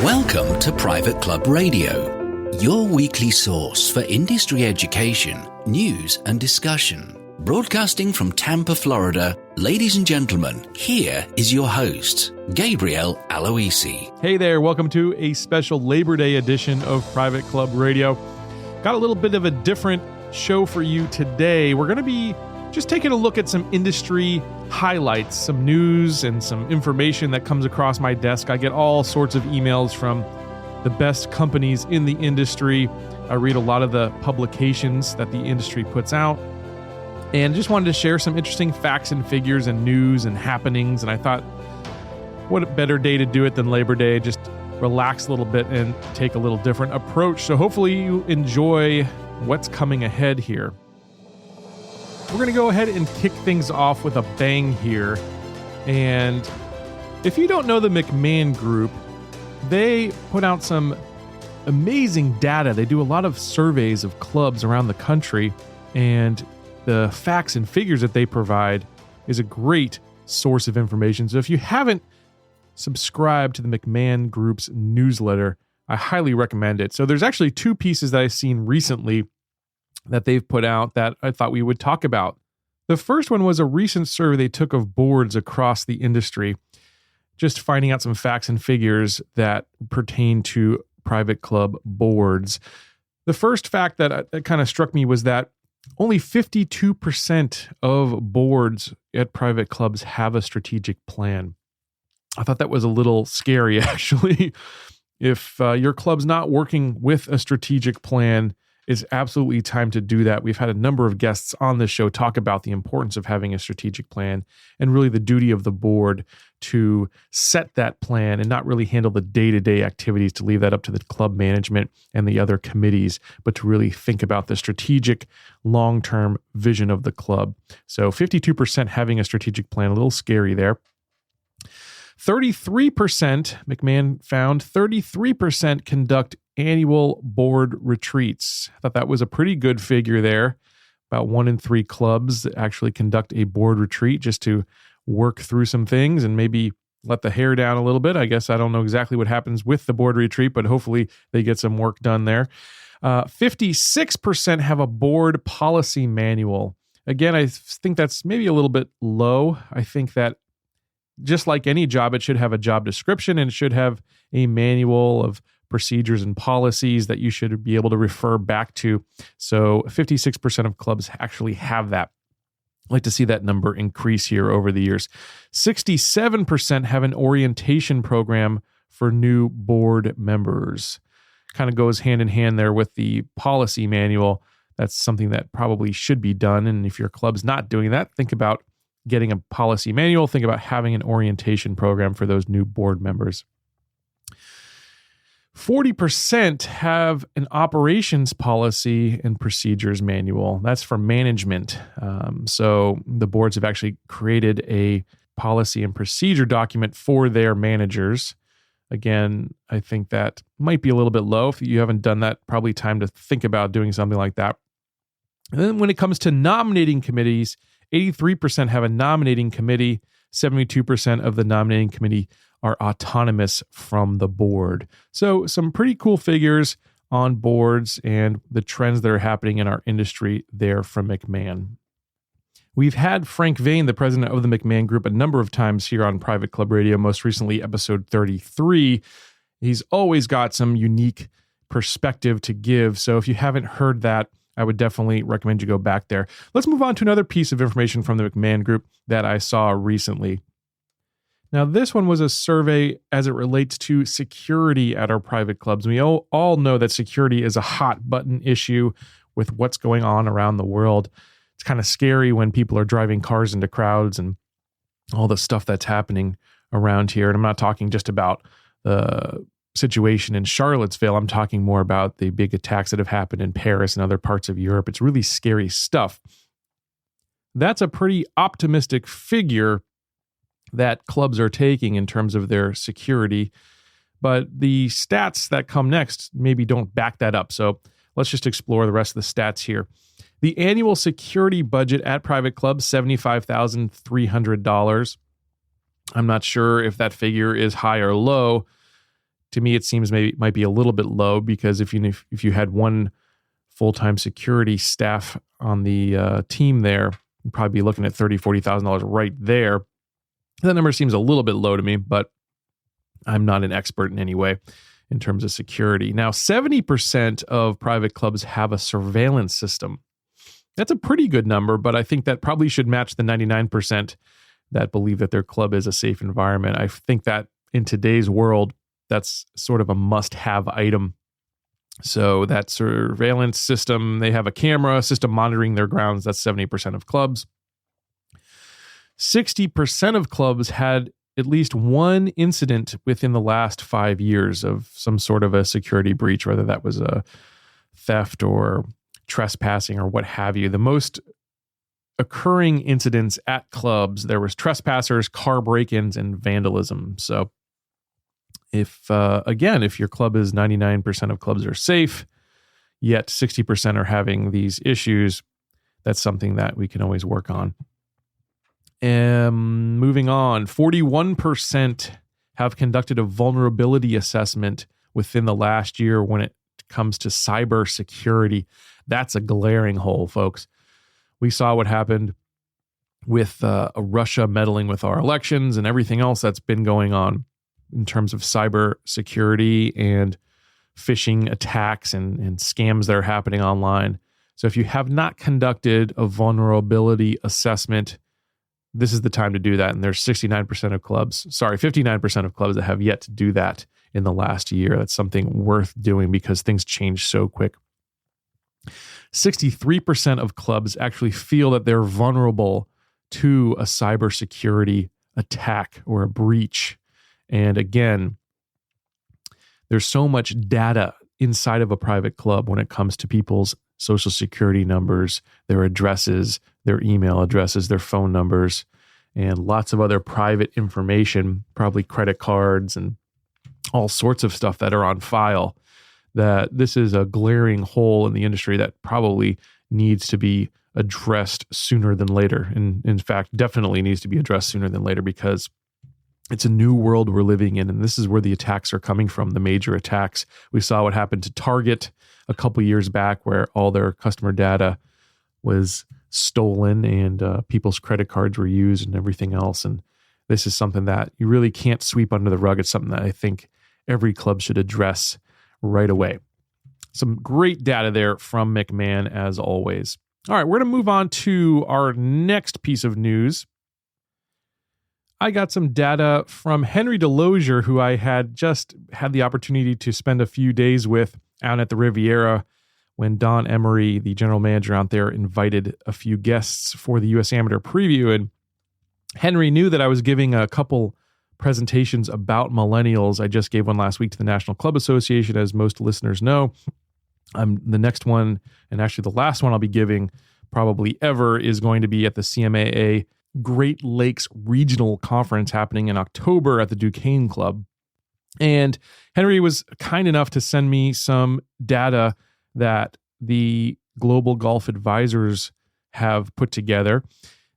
Welcome to Private Club Radio, your weekly source for industry education, news and discussion. Broadcasting from Tampa, Florida, ladies and gentlemen, here is your host, Gabriel Aloisi. Hey there, welcome to a special Labor Day edition of Private Club Radio. Got a little bit of a different show for you today. We're going to be just taking a look at some industry highlights, some news and some information that comes across my desk. I get all sorts of emails from the best companies in the industry. I read a lot of the publications that the industry puts out, and just wanted to share some interesting facts and figures and news and happenings. And I thought, what a better day to do it than Labor Day, just relax a little bit and take a little different approach. So hopefully you enjoy what's coming ahead here. We're going to go ahead and kick things off with a bang here. And if you don't know the McMahon Group, they put out some amazing data. They do a lot of surveys of clubs around the country, and the facts and figures that they provide is a great source of information. So if you haven't subscribed to the McMahon Group's newsletter, I highly recommend it. So there's actually two pieces that I've seen recently that they've put out that I thought we would talk about. The first one was a recent survey they took of boards across the industry, just finding out some facts and figures that pertain to private club boards. The first fact that kind of struck me was that only 52% of boards at private clubs have a strategic plan. I thought that was a little scary, actually. If your club's not working with a strategic plan, it's absolutely time to do that. We've had a number of guests on this show talk about the importance of having a strategic plan and really the duty of the board to set that plan and not really handle the day-to-day activities, to leave that up to the club management and the other committees, but to really think about the strategic long-term vision of the club. So 52% having a strategic plan, a little scary there. 33%, McMahon found, 33% conduct annual board retreats. I thought that was a pretty good figure there. About 1 in 3 clubs actually conduct a board retreat just to work through some things and maybe let the hair down a little bit. I guess I don't know exactly what happens with the board retreat, but hopefully they get some work done there. 56% have a board policy manual. Again, I think that's maybe a little bit low. I think that just like any job, it should have a job description and it should have a manual of procedures and policies that you should be able to refer back to. So 56% of clubs actually have that. I'd like to see that number increase here over the years. 67% have an orientation program for new board members. Kind of goes hand in hand there with the policy manual. That's something that probably should be done. And if your club's not doing that, think about getting a policy manual. Think about having an orientation program for those new board members. 40% have an operations policy and procedures manual. That's for management. So the boards have actually created a policy and procedure document for their managers. Again, I think that might be a little bit low. If you haven't done that, probably time to think about doing something like that. And then when it comes to nominating committees, 83% have a nominating committee. 72% of the nominating committee are autonomous from the board. So some pretty cool figures on boards and the trends that are happening in our industry there from McMahon. We've had Frank Vane, the president of the McMahon Group, a number of times here on Private Club Radio, most recently episode 33. He's always got some unique perspective to give. So if you haven't heard that, I would definitely recommend you go back there. Let's move on to another piece of information from the McMahon Group that I saw recently. Now, this one was a survey as it relates to security at our private clubs. We all know that security is a hot button issue with what's going on around the world. It's kind of scary when people are driving cars into crowds and all the stuff that's happening around here. And I'm not talking just about the situation in Charlottesville. I'm talking more about the big attacks that have happened in Paris and other parts of Europe. It's really scary stuff. That's a pretty optimistic figure that clubs are taking in terms of their security. But the stats that come next maybe don't back that up. So let's just explore the rest of the stats here. The annual security budget at private clubs, $75,300. I'm not sure if that figure is high or low. to me, it seems maybe might be a little bit low, because if you had one full-time security staff on the team there, you'd probably be looking at $30,000-$40,000 right there. That number seems a little bit low to me, but I'm not an expert in any way in terms of security. Now, 70% of private clubs have a surveillance system. That's a pretty good number, but I think that probably should match the 99% that believe that their club is a safe environment. I think that in today's world, that's sort of a must-have item. So that surveillance system, they have a camera system monitoring their grounds. That's 70% of clubs. 60% of clubs had at least one incident within the last 5 years of some sort of a security breach, whether that was a theft or trespassing or what have you. The most occurring incidents at clubs, there was trespassers, car break-ins, and vandalism. So if your club is 99% of clubs are safe, yet 60% are having these issues, that's something that we can always work on. Moving on, 41% have conducted a vulnerability assessment within the last year when it comes to cybersecurity. That's a glaring hole, folks. We saw what happened with Russia meddling with our elections and everything else that's been going on in terms of cybersecurity and phishing attacks and scams that are happening online. So if you have not conducted a vulnerability assessment, this is the time to do that. And there's 59% of clubs, 59% of clubs that have yet to do that in the last year. That's something worth doing because things change so quick. 63% of clubs actually feel that they're vulnerable to a cybersecurity attack or a breach. And again, there's so much data inside of a private club when it comes to people's social security numbers, their addresses, their email addresses, their phone numbers, and lots of other private information, probably credit cards and all sorts of stuff that are on file, that this is a glaring hole in the industry that probably needs to be addressed sooner than later. And in fact, definitely needs to be addressed sooner than later because it's a new world we're living in. And this is where the attacks are coming from, the major attacks. We saw what happened to Target a couple years back where all their customer data was stolen and people's credit cards were used and everything else. And this is something that you really can't sweep under the rug. It's something that I think every club should address right away. Some great data there from McMahon as always. All right, we're going to move on to our next piece of news. I got some data from Henry Delosier, who I had just had the opportunity to spend a few days with out at the Riviera when Don Emery, the general manager out there, invited a few guests for the U.S. Amateur Preview. And Henry knew that I was giving a couple presentations about millennials. I just gave one last week to the National Club Association, as most listeners know. The next one, and actually the last one I'll be giving probably ever, is going to be at the CMAA Great Lakes Regional Conference happening in October at the Duquesne Club. And Henry was kind enough to send me some data that the Global Golf Advisors have put together.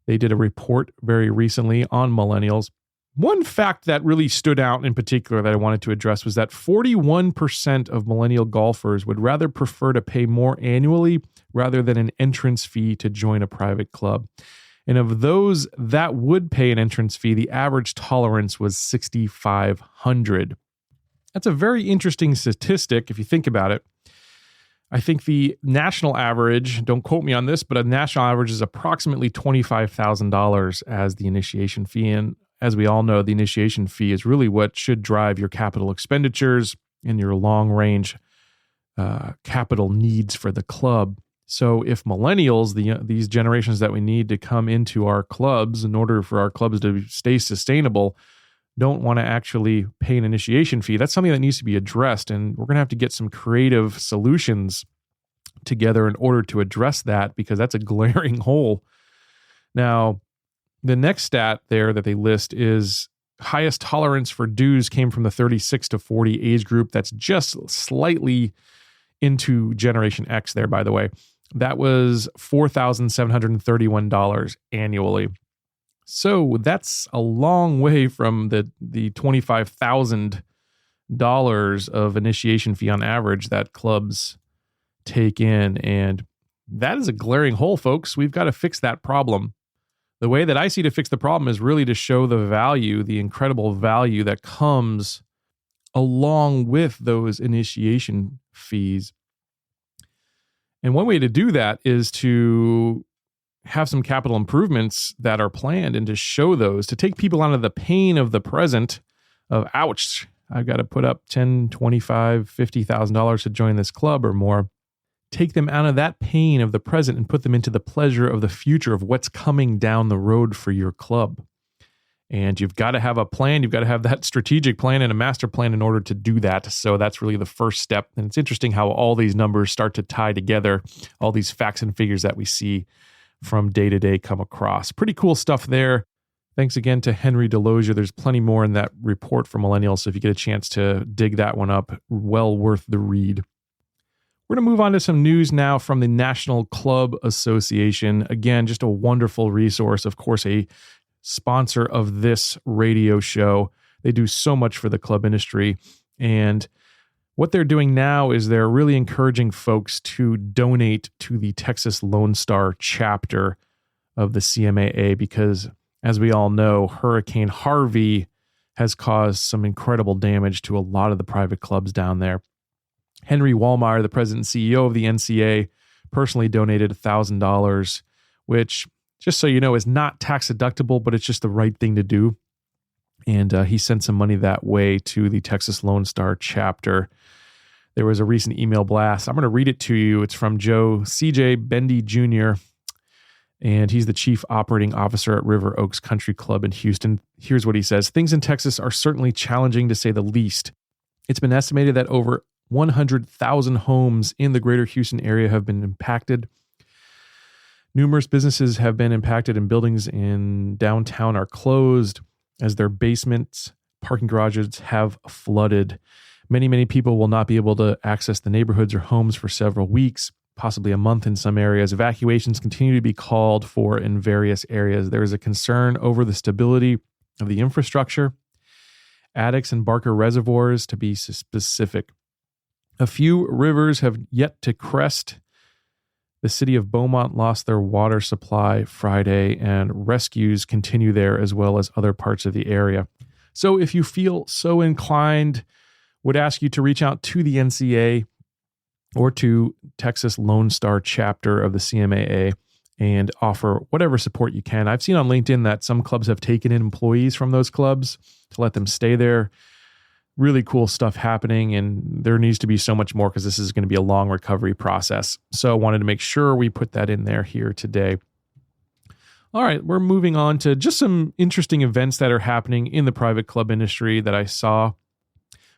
They did a report very recently on millennials. One fact that really stood out in particular that I wanted to address was that 41% of millennial golfers would rather prefer to pay more annually rather than an entrance fee to join a private club. And of those that would pay an entrance fee, the average tolerance was $6,500. That's a very interesting statistic if you think about it. I think the national average, don't quote me on this, but a national average is approximately $25,000 as the initiation fee. And as we all know, the initiation fee is really what should drive your capital expenditures and your long-range capital needs for the club. So if millennials, these generations that we need to come into our clubs in order for our clubs to stay sustainable, don't want to actually pay an initiation fee, that's something that needs to be addressed. And we're going to have to get some creative solutions together in order to address that, because that's a glaring hole. Now, the next stat there that they list is highest tolerance for dues came from the 36 to 40 age group. That's just slightly into Generation X there, by the way. That was $4,731 annually. So that's a long way from the $25,000 of initiation fee on average that clubs take in. And that is a glaring hole, folks. We've got to fix that problem. The way that I see to fix the problem is really to show the value, the incredible value that comes along with those initiation fees. And one way to do that is to have some capital improvements that are planned and to show those, to take people out of the pain of the present of, ouch, I've got to put up $10,000, $25,000, $50,000 to join this club or more. Take them out of that pain of the present and put them into the pleasure of the future of what's coming down the road for your club. And you've got to have a plan. You've got to have that strategic plan and a master plan in order to do that. So that's really the first step. And it's interesting how all these numbers start to tie together, all these facts and figures that we see from day to day come across. Pretty cool stuff there. Thanks again to Henry Delosier. There's plenty more in that report for millennials. So if you get a chance to dig that one up, well worth the read. We're going to move on to some news now from the National Club Association. Again, just a wonderful resource. Of course, a sponsor of this radio show. They do so much for the club industry. And what they're doing now is they're really encouraging folks to donate to the Texas Lone Star chapter of the CMAA because, as we all know, Hurricane Harvey has caused some incredible damage to a lot of the private clubs down there. Henry Wallmeyer, the president and CEO of the NCA, personally donated $1,000, which, just so you know, is not tax deductible, but it's just the right thing to do. And he sent some money that way to the Texas Lone Star chapter. There was a recent email blast. I'm going to read it to you. It's from Joe C.J. Bendy Jr., and he's the chief operating officer at River Oaks Country Club in Houston. Here's what he says. Things in Texas are certainly challenging, to say the least. It's been estimated that over 100,000 homes in the greater Houston area have been impacted. Numerous businesses have been impacted, and buildings in downtown are closed as their basements, parking garages have flooded. Many people will not be able to access the neighborhoods or homes for several weeks, possibly a month in some areas. Evacuations continue to be called for in various areas. There is a concern over the stability of the infrastructure, Addicks and Barker reservoirs to be specific. A few rivers have yet to crest. The city of Beaumont lost their water supply Friday, and rescues continue there as well as other parts of the area. So if you feel so inclined, would ask you to reach out to the NCA or to Texas Lone Star chapter of the CMAA and offer whatever support you can. I've seen on LinkedIn that some clubs have taken in employees from those clubs to let them stay there. Really cool stuff happening, and there needs to be so much more because this is going to be a long recovery process. So I wanted to make sure we put that in there here today. All right, we're moving on to just some interesting events that are happening in the private club industry that I saw.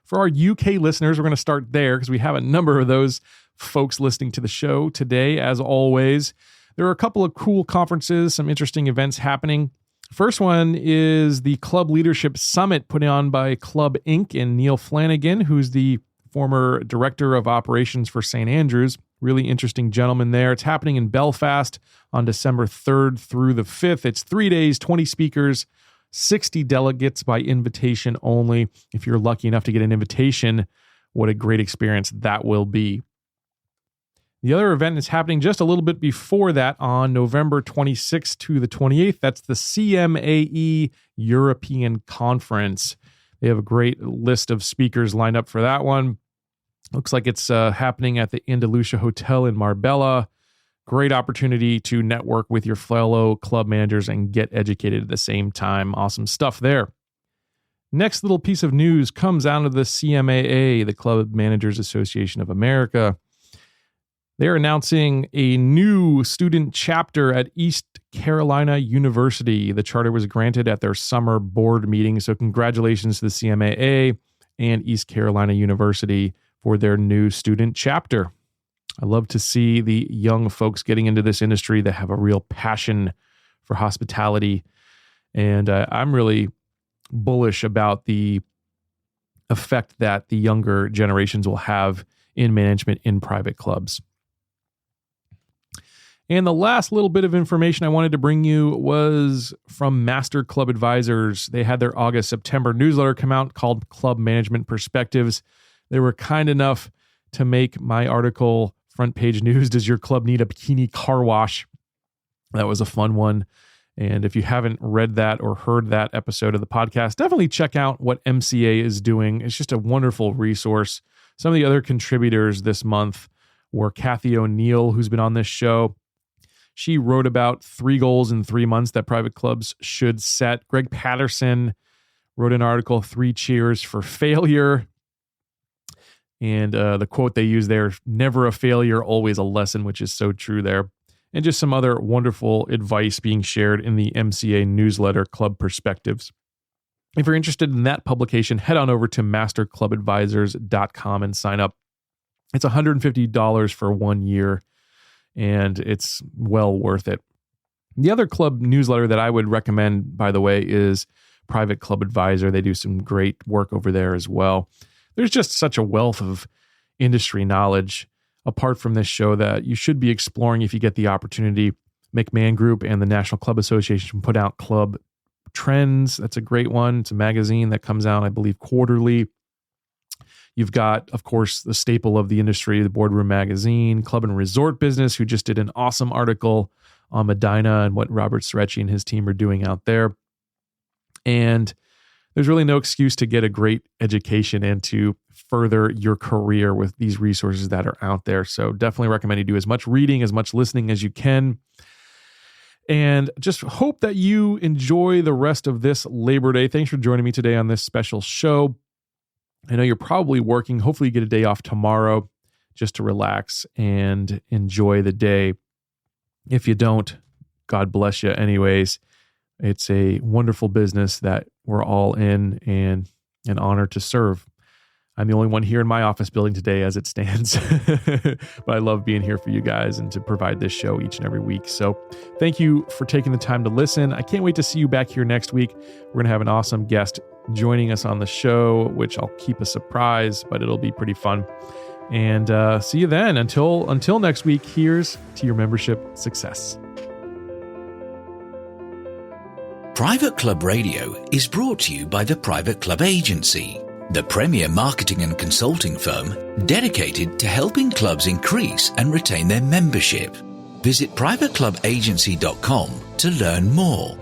For our UK listeners, we're going to start there because we have a number of those folks listening to the show today. As always, there are a couple of cool conferences, some interesting events happening. First one is the Club Leadership Summit put on by Club Inc. and Neil Flanagan, who's the former director of operations for St. Andrews. Really interesting gentleman there. It's happening in Belfast on December 3rd through the 5th. It's 3 days, 20 speakers, 60 delegates by invitation only. If you're lucky enough to get an invitation, what a great experience that will be. The other event is happening just a little bit before that on November 26th to the 28th. That's the CMAE European Conference. They have a great list of speakers lined up for that one. Looks like it's happening at the Andalusia Hotel in Marbella. Great opportunity to network with your fellow club managers and get educated at the same time. Awesome stuff there. Next little piece of news comes out of the CMAA, the Club Managers Association of America. They're announcing a new student chapter at East Carolina University. The charter was granted at their summer board meeting. So congratulations to the CMAA and East Carolina University for their new student chapter. I love to see the young folks getting into this industry that have a real passion for hospitality. And I'm really bullish about the effect that the younger generations will have in management in private clubs. And the last little bit of information I wanted to bring you was from Master Club Advisors. They had their August-September newsletter come out called Club Management Perspectives. They were kind enough to make my article front page news. Does your club need a bikini car wash? That was a fun one. And if you haven't read that or heard that episode of the podcast, definitely check out what MCA is doing. It's just a wonderful resource. Some of the other contributors this month were Kathy O'Neill, who's been on this show. She wrote about 3 goals in 3 months that private clubs should set. Greg Patterson wrote an article, 3 Cheers for Failure. And the quote they use there, never a failure, always a lesson, which is so true there. And just some other wonderful advice being shared in the MCA newsletter, Club Perspectives. If you're interested in that publication, head on over to masterclubadvisors.com and sign up. It's $150 for 1 year, and it's well worth it. The other club newsletter that I would recommend, by the way, is Private Club Advisor. They do some great work over there as well. There's just such a wealth of industry knowledge apart from this show that you should be exploring if you get the opportunity. McMahon Group and the National Club Association put out Club Trends. That's a great one. It's a magazine that comes out, I believe, quarterly. You've got, of course, the staple of the industry, the Boardroom Magazine, Club and Resort Business, who just did an awesome article on Medina and what Robert Cerecci and his team are doing out there. And there's really no excuse to get a great education and to further your career with these resources that are out there. So definitely recommend you do as much reading, as much listening as you can. And just hope that you enjoy the rest of this Labor Day. Thanks for joining me today on this special show. I know you're probably working. Hopefully you get a day off tomorrow just to relax and enjoy the day. If you don't, God bless you anyways. It's a wonderful business that we're all in and an honor to serve. I'm the only one here in my office building today as it stands, but I love being here for you guys and to provide this show each and every week. So thank you for taking the time to listen. I can't wait to see you back here next week. We're going to have an awesome guest joining us on the show, which I'll keep a surprise, but it'll be pretty fun. And see you then. Until next week, here's to your membership success. Private Club Radio is brought to you by the Private Club Agency, the premier marketing and consulting firm dedicated to helping clubs increase and retain their membership. Visit privateclubagency.com to learn more.